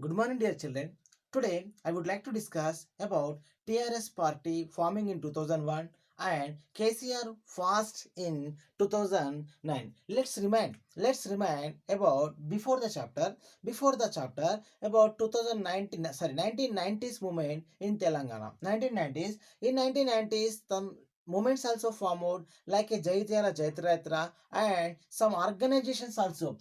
Good morning, dear children. Today, I would like to discuss about TRS party forming in 2001 and KCR fast in 2009. Let's remind about before the chapter about 2019, 1990s movement in Telangana. 1990s, in 1990s, some movements also formed like a Jaitira Jaitrayatra, and some organizations also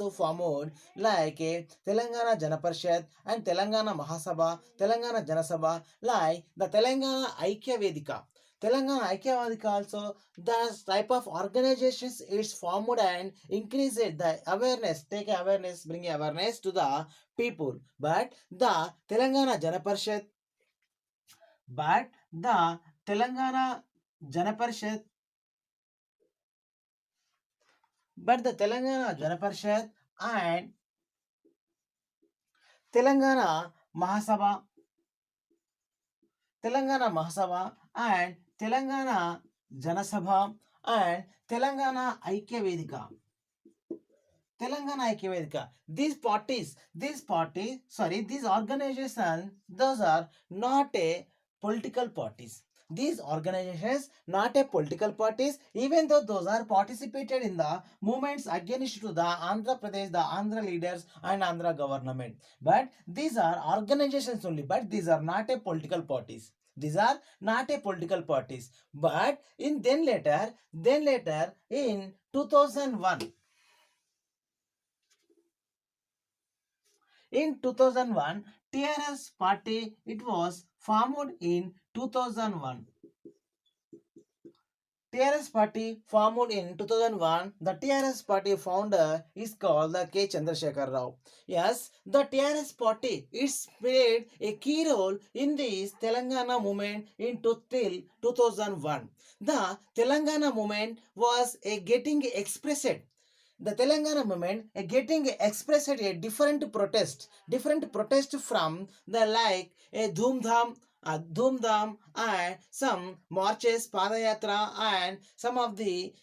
formed like a Telangana Janaparshad and Telangana Mahasabha, Telangana Janasabha, like the Telangana Aikya Vedika. Telangana Aikya Vedika also, the type of organizations is formed and increase the awareness, take awareness, bring awareness to the people. Janaparshad, but the Telangana Janaparshad, but the Telangana Janaparshad and Telangana Mahasabha and Telangana Janasabha and Telangana Aikya Vedika. These organizations, those are not a political parties. These organizations not a political parties, even though those are participated in the movements against to the Andhra Pradesh, the Andhra leaders and Andhra government. But these are organizations only, but these are not a political parties. These are not a political parties. But then later in 2001, in 2001, TRS party, it was formed in 2001. TRS party formed in 2001. The TRS party founder is called the K. Chandrasekhar Rao. Yes, the TRS party it's played a key role in this Telangana movement till 2001. The Telangana movement was a getting expressed. The Telangana movement getting expressed a different protest from the like a Dhoom Dham and some marches, Padayatra and some of the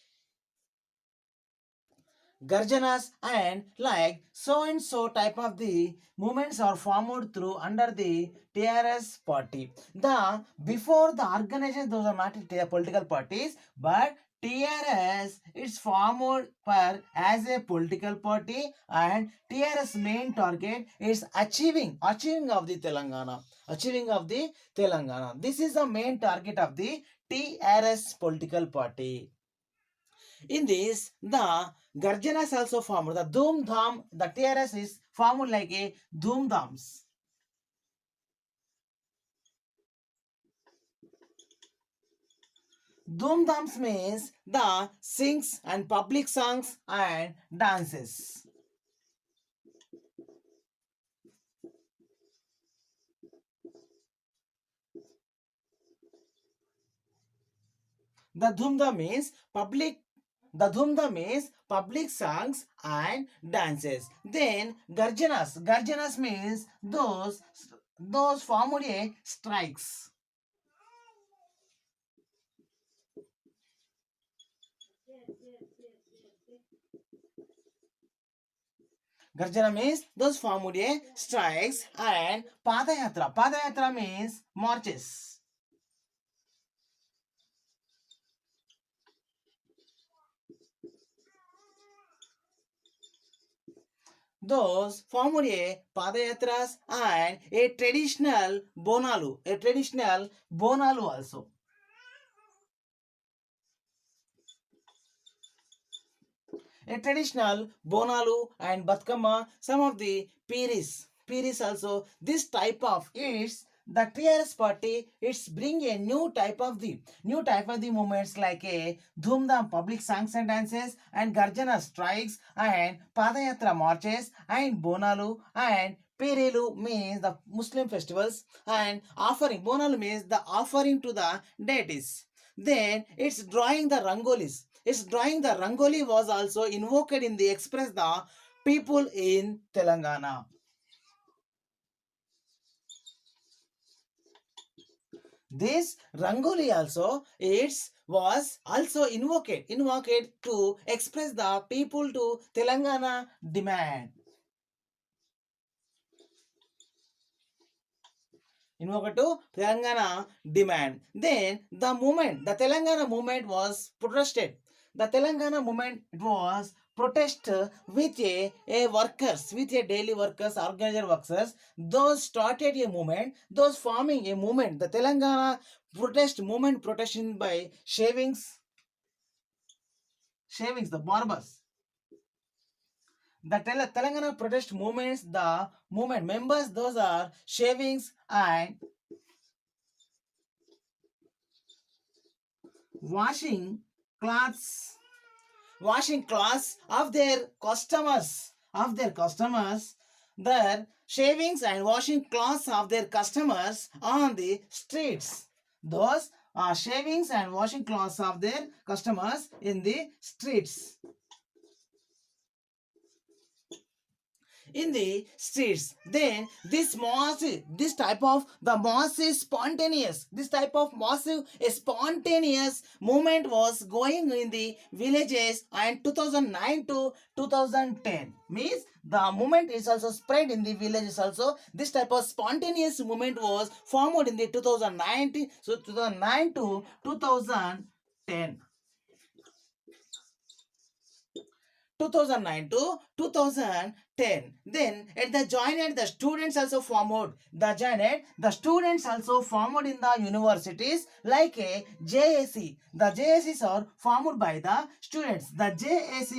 Garjanas and like so and so type of the movements are formed through under the TRS party. The before the organization, those are not political parties, but TRS is formed for as a political party, and TRS main target is achieving of the Telangana. Achieving of the Telangana. This is the main target of the TRS political party. In this, the Garjanas also formed. The Dhoom Dham, the TRS is formed like a Dhoom Dhams. Dhoom Dhams means the sings and public songs and dances. The Dhumda means public songs and dances. Then Garjanas means those formed a strikes. Garjana means those formed a strikes, and Padayatra. Padayatra means marches. Those formed a Padayatras and a traditional Bonalu also. A traditional Bonalu and Batkama, some of the Piris also. This type of it's the TRS party. It's bring a new type of the movements like a Dhumdham public songs and dances and Garjana strikes and Padayatra marches and Bonalu and Perilu means the Muslim festivals and offering. Bonalu means the offering to the deities. Then it's drawing the rangolis. It's drawing the rangoli was also invoked in the express the people in Telangana. This rangoli also it's was also invoked to express the people to Telangana demand. Invoke to Telangana demand. Then the Telangana movement was protested. The Telangana movement was protest with a workers, with a daily workers, organizer workers. Those started a movement, those forming a movement. The Telangana protest movement protesting by shavings, the barbers. The Telangana protest movements, the movement members, those are shavings and washing cloths, washing cloths of their customers, their shavings and washing cloths of their customers on the streets. Those are shavings and washing cloths of their customers in the streets. In the streets, then this type of the massive spontaneous, this type of massive spontaneous movement was going in the villages, and 2009 to 2010 means the movement is also spread in the villages also. This type of spontaneous movement was formed in the 2019, so 2009 to 2010. 2009 to 2010. Then at the joined, the students also formed. The students also formed in the universities like a JAC. The JACs are formed by the students. The JAC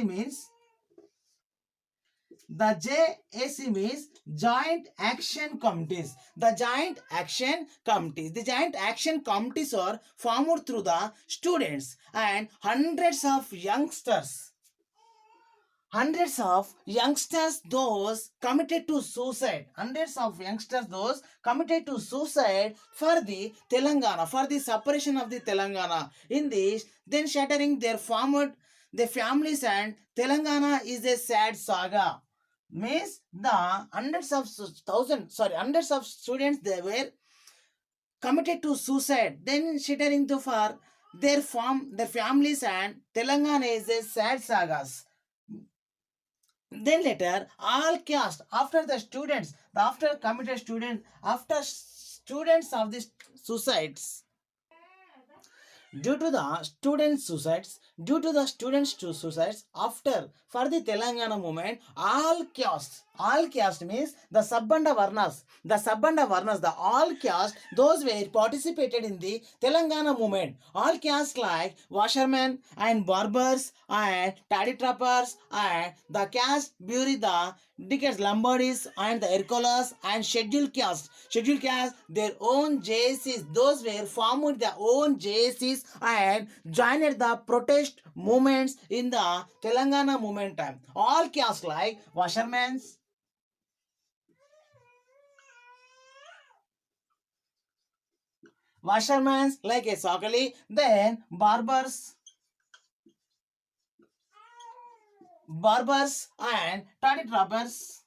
means joint action committees. The joint action committees are formed through the students and hundreds of youngsters those committed to suicide, for the Telangana, for the separation of the Telangana. In this, then shattering their families, and Telangana is a sad saga. Means the hundreds of students, they were committed to suicide, then shattering for their families, and Telangana is a sad sagas. Then later, all caste, after the students, after committed students, after students of the suicides, due to the students to suicides, after for the Telangana movement, all caste means the all caste, those were participated in the Telangana movement. All caste like washermen and barbers and taddy trappers and the caste bury the decades Lombardies and the Ercolas and scheduled caste, their own JCs, those were formed their own JCs and joined the protest movements in the Telangana movement time. All caste like washermen like a Sakali, then barbers and taddy trappers.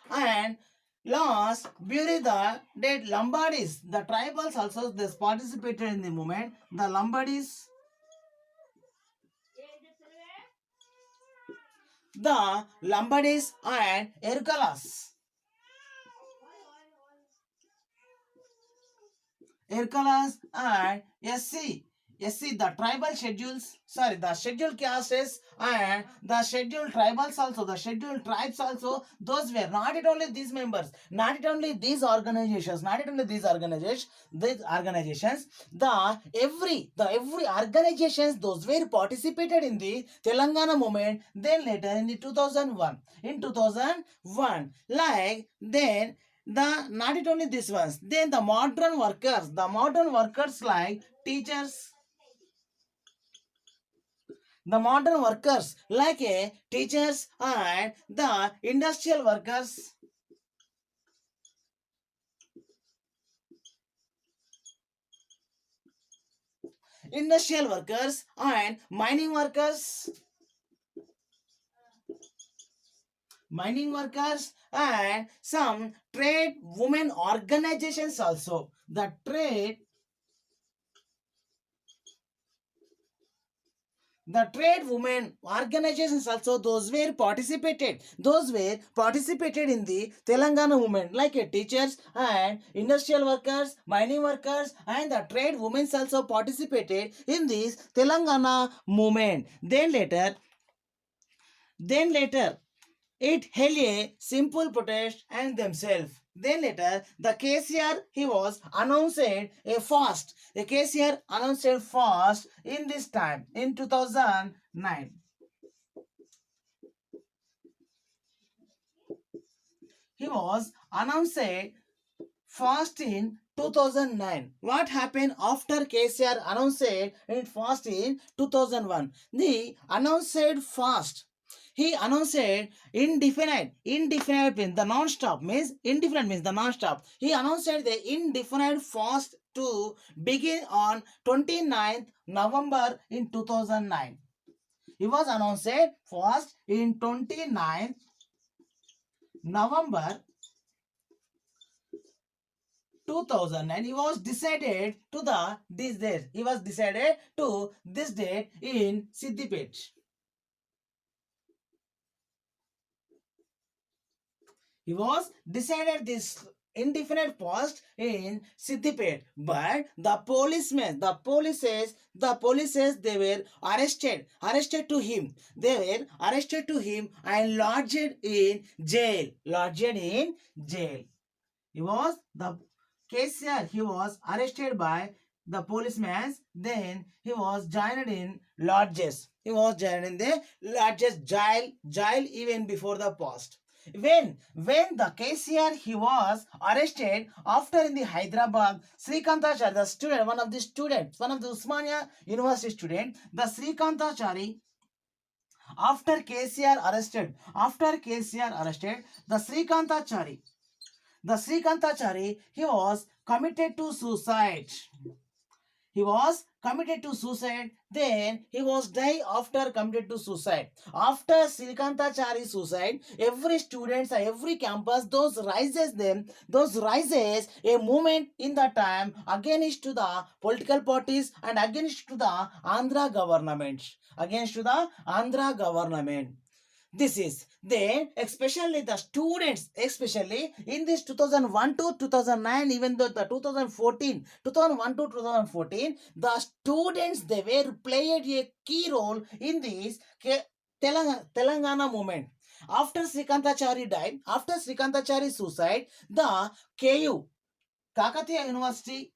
And last bury the dead Lombardies. The tribals also they participated in the movement. The Lombardies, and Erkalas and the tribal schedules, the scheduled castes and the scheduled tribals also, the scheduled tribes also, those were not only these members, not only these organizations, the every organizations, those were participated in the Telangana movement. Then later in the 2001, like then the not only these ones, then the modern workers like teachers, the modern workers like a teachers and the industrial workers and mining workers and some trade women organizations also. The The trade women organizations also those were participated in the Telangana movement, like teachers and industrial workers, mining workers, and the trade women also participated in this Telangana movement. Then later it held a simple protest and themselves. Then later, the KCR he was announced a fast. The KCR announced a fast in this time in 2009. He was announced a fast in 2009. What happened after KCR announced it fast in 2001? The announced fast. He announced indefinite. Indefinite means the non-stop means indefinite means the non-stop. He announced the indefinite fast to begin on 29th November in 2009. He was announced fast in 29th November 2009. He was decided to this date. He was decided to this date in Siddipet. He was decided this indefinite post in Siddipet, but the polices, they were arrested to him. They were arrested to him and lodged in jail. He was the KCR. He was arrested by the policemen. Then he was joined in lodges. He was joined in the lodges jail even before the post. When the KCR he was arrested after in the Hyderabad, Srikantachari, the student, one of the Usmania University student, the Srikantachari, after KCR arrested, the Srikantachari, he was committed to suicide. Then he was die after committed to suicide. After Srikantachari suicide, every students, every campus, those rises a movement in the time against to the political parties and against to the Andhra government. This is then especially the students, especially in this 2001 to 2009, even though the 2001 to 2014, the students they were played a key role in this Telangana movement. After Srikantachari died, after Srikantachari suicide, the KU, Kakatiya University,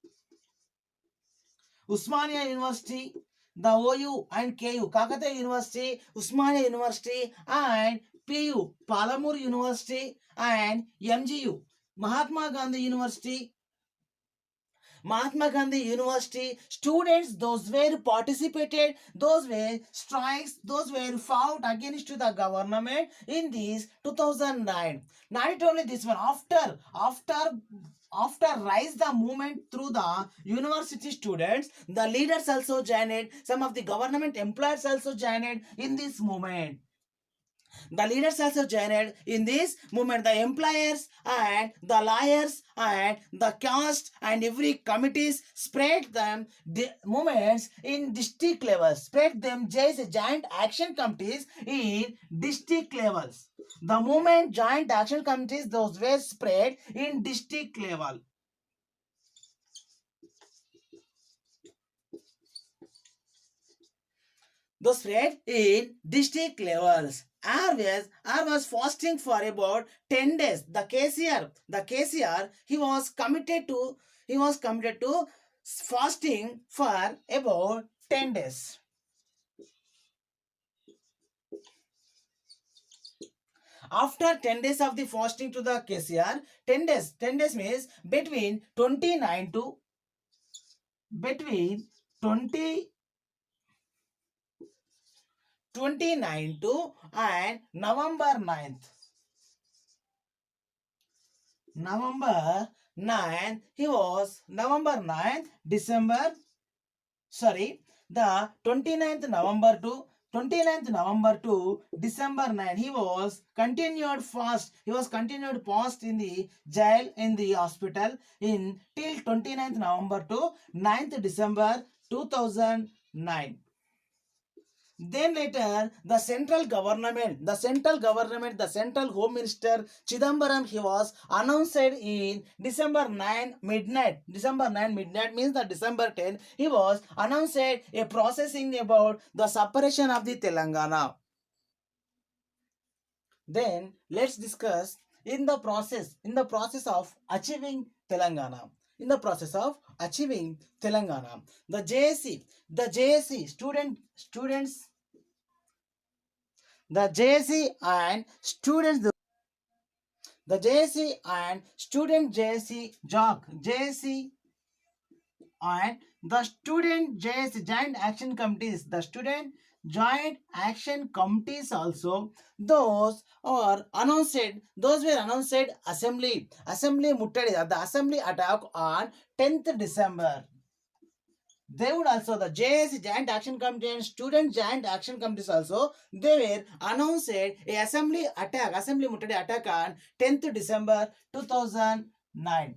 Usmania University, the OU and KU, Kakatiya University, Usmania University, and PU, Palamur University, and MGU, Mahatma Gandhi University, students, those were participated, those were strikes, those were fought against the government in this 2009. Not only this one, after rise the movement through the university students, the leaders also joined, some of the government employees also joined in this movement. The leaders also joined in this movement. The employers and the lawyers and the caste and every committees spread them the movements in district levels. Spread them joint action committees in district levels. The movement joint action committees, those were spread in district level. Those spread in district levels. R was fasting for about 10 days. The KCR, he was committed to fasting for about 10 days. After 10 days of the fasting to the KCR, 10 days means between 29 to 29 to and November 9th. November 9th, he was November 9th, the 29th November to December 9, he was continued fast. He was continued fast in the jail, in the hospital in till 29th November to 9th December 2009. Then later, the central government, the central home minister Chidambaram, he was announced in December 9 midnight. December 9 midnight means the December 10. He was announced a processing about the separation of the Telangana. Then let's discuss in the process of achieving Telangana. In the process of achieving Telangana, the JSC students, the JSC and student JSC JOC, JSC and the student JSC joint action committees, the student joint action committees also, those were announced assembly muttadi, the assembly attack on 10th December. They would also, the JSC Joint Action Committee and Student Joint Action Committees also, they were announced a assembly muttadi attack on 10th December 2009.